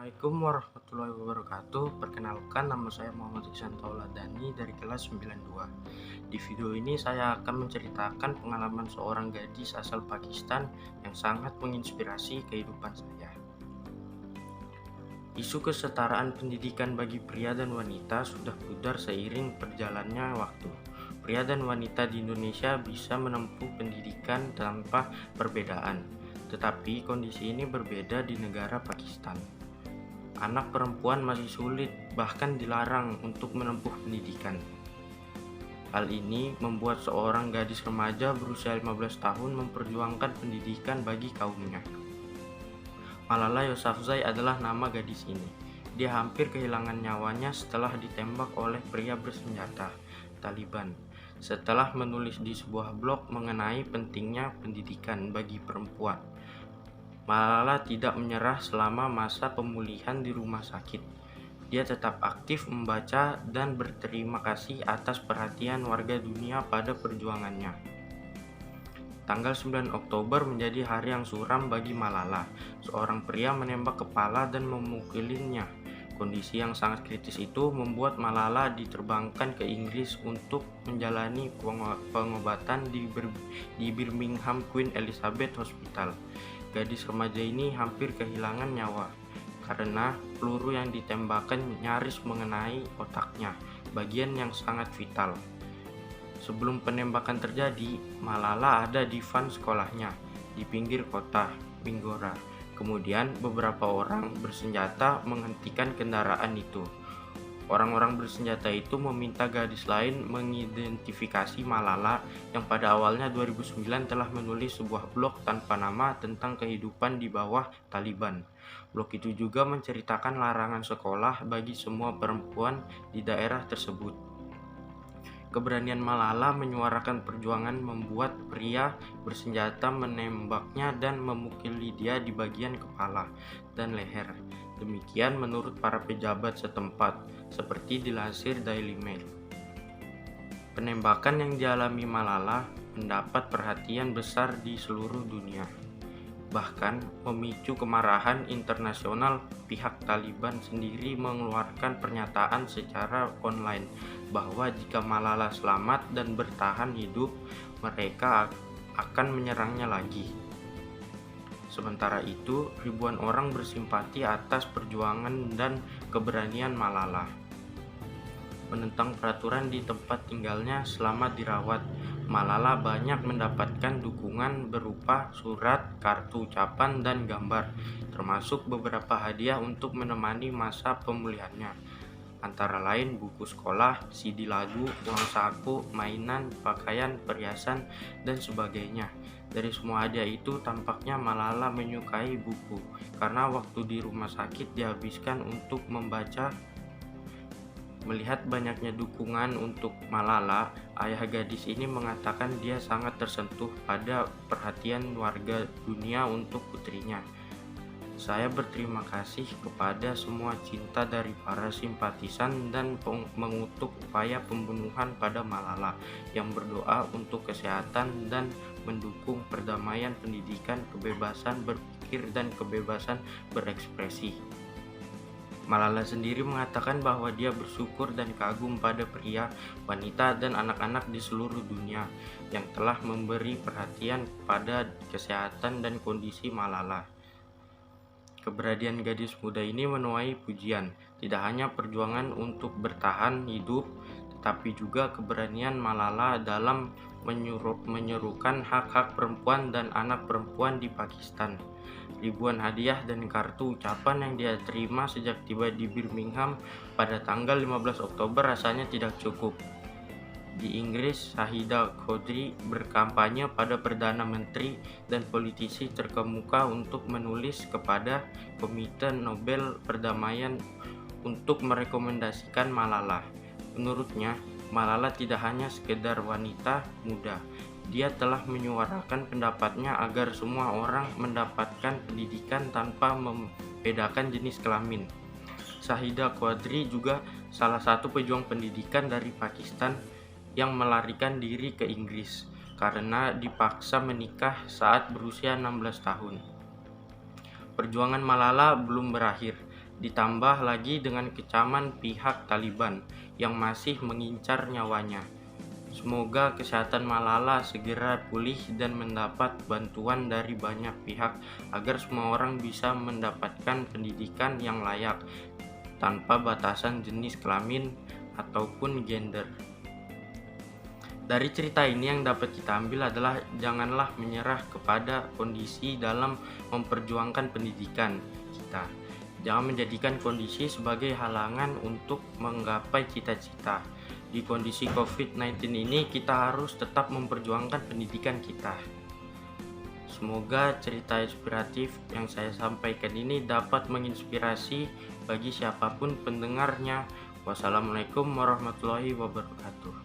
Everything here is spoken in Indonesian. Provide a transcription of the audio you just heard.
Assalamualaikum warahmatullahi wabarakatuh. Perkenalkan, nama saya Muhammad Iksan Tauladani dari kelas 92. Di video ini saya akan menceritakan pengalaman seorang gadis asal Pakistan yang sangat menginspirasi kehidupan saya. Isu kesetaraan pendidikan bagi pria dan wanita sudah pudar seiring berjalannya waktu. Pria dan wanita di Indonesia bisa menempuh pendidikan tanpa perbedaan, tetapi kondisi ini berbeda di negara Pakistan. Anak perempuan masih sulit, bahkan dilarang untuk menempuh pendidikan. Hal ini membuat seorang gadis remaja berusia 15 tahun memperjuangkan pendidikan bagi kaumnya. Malala Yousafzai adalah nama gadis ini. Dia hampir kehilangan nyawanya setelah ditembak oleh pria bersenjata, Taliban, setelah menulis di sebuah blog mengenai pentingnya pendidikan bagi perempuan. Malala tidak menyerah selama masa pemulihan di rumah sakit. Dia tetap aktif membaca dan berterima kasih atas perhatian warga dunia pada perjuangannya. Tanggal 9 Oktober menjadi hari yang suram bagi Malala. Seorang pria menembak kepala dan memukulinya. Kondisi yang sangat kritis itu membuat Malala diterbangkan ke Inggris untuk menjalani pengobatan di Birmingham Queen Elizabeth Hospital. Gadis remaja ini hampir kehilangan nyawa karena peluru yang ditembakkan nyaris mengenai otaknya, bagian yang sangat vital. Sebelum penembakan terjadi, Malala ada di van sekolahnya di pinggir kota Mingora. Kemudian beberapa orang bersenjata menghentikan kendaraan itu. Orang-orang bersenjata itu meminta gadis lain mengidentifikasi Malala yang pada awalnya 2009 telah menulis sebuah blog tanpa nama tentang kehidupan di bawah Taliban. Blog itu juga menceritakan larangan sekolah bagi semua perempuan di daerah tersebut. Keberanian Malala menyuarakan perjuangan membuat pria bersenjata menembaknya dan memukuli dia di bagian kepala dan leher. Demikian menurut para pejabat setempat, seperti dilansir Daily Mail. Penembakan yang dialami Malala mendapat perhatian besar di seluruh dunia. Bahkan memicu kemarahan internasional. Pihak Taliban sendiri mengeluarkan pernyataan secara online bahwa jika Malala selamat dan bertahan hidup, mereka akan menyerangnya lagi. Sementara itu, ribuan orang bersimpati atas perjuangan dan keberanian Malala. Menentang peraturan di tempat tinggalnya selama dirawat, Malala banyak mendapatkan dukungan berupa surat, kartu ucapan, dan gambar, termasuk beberapa hadiah untuk menemani masa pemulihannya. Antara lain buku sekolah, CD lagu, uang saku, mainan, pakaian, perhiasan, dan sebagainya. Dari semua hadiah itu tampaknya Malala menyukai buku, karena waktu di rumah sakit dihabiskan untuk membaca. Melihat banyaknya dukungan untuk Malala, ayah gadis ini mengatakan dia sangat tersentuh pada perhatian warga dunia untuk putrinya. Saya berterima kasih kepada semua cinta dari para simpatisan dan mengutuk upaya pembunuhan pada Malala yang berdoa untuk kesehatan dan mendukung perdamaian, pendidikan, kebebasan berpikir, dan kebebasan berekspresi. Malala sendiri mengatakan bahwa dia bersyukur dan kagum pada pria, wanita, dan anak-anak di seluruh dunia yang telah memberi perhatian pada kesehatan dan kondisi Malala. Keberanian gadis muda ini menuai pujian, tidak hanya perjuangan untuk bertahan hidup, tetapi juga keberanian Malala dalam menyerukan hak-hak perempuan dan anak perempuan di Pakistan. Ribuan hadiah dan kartu ucapan yang dia terima sejak tiba di Birmingham pada tanggal 15 Oktober rasanya tidak cukup. Di Inggris, Shahida Chaudhry berkampanye pada Perdana Menteri dan politisi terkemuka untuk menulis kepada Komite Nobel Perdamaian untuk merekomendasikan Malala. Menurutnya, Malala tidak hanya sekedar wanita muda. Dia telah menyuarakan pendapatnya agar semua orang mendapatkan pendidikan tanpa membedakan jenis kelamin. Shahida Chaudhry juga salah satu pejuang pendidikan dari Pakistan yang melarikan diri ke Inggris karena dipaksa menikah saat berusia 16 tahun. Perjuangan Malala belum berakhir. ditambah lagi dengan kecaman pihak Taliban yang masih mengincar nyawanya. Semoga kesehatan Malala segera pulih dan mendapat bantuan dari banyak pihak agar semua orang bisa mendapatkan pendidikan yang layak tanpa batasan jenis kelamin ataupun gender. Dari cerita ini yang dapat kita ambil adalah janganlah menyerah kepada kondisi dalam memperjuangkan pendidikan kita. Jangan menjadikan kondisi sebagai halangan untuk menggapai cita-cita. Di kondisi COVID-19 ini kita harus tetap memperjuangkan pendidikan kita. Semoga cerita inspiratif yang saya sampaikan ini dapat menginspirasi bagi siapapun pendengarnya. Wassalamualaikum warahmatullahi wabarakatuh.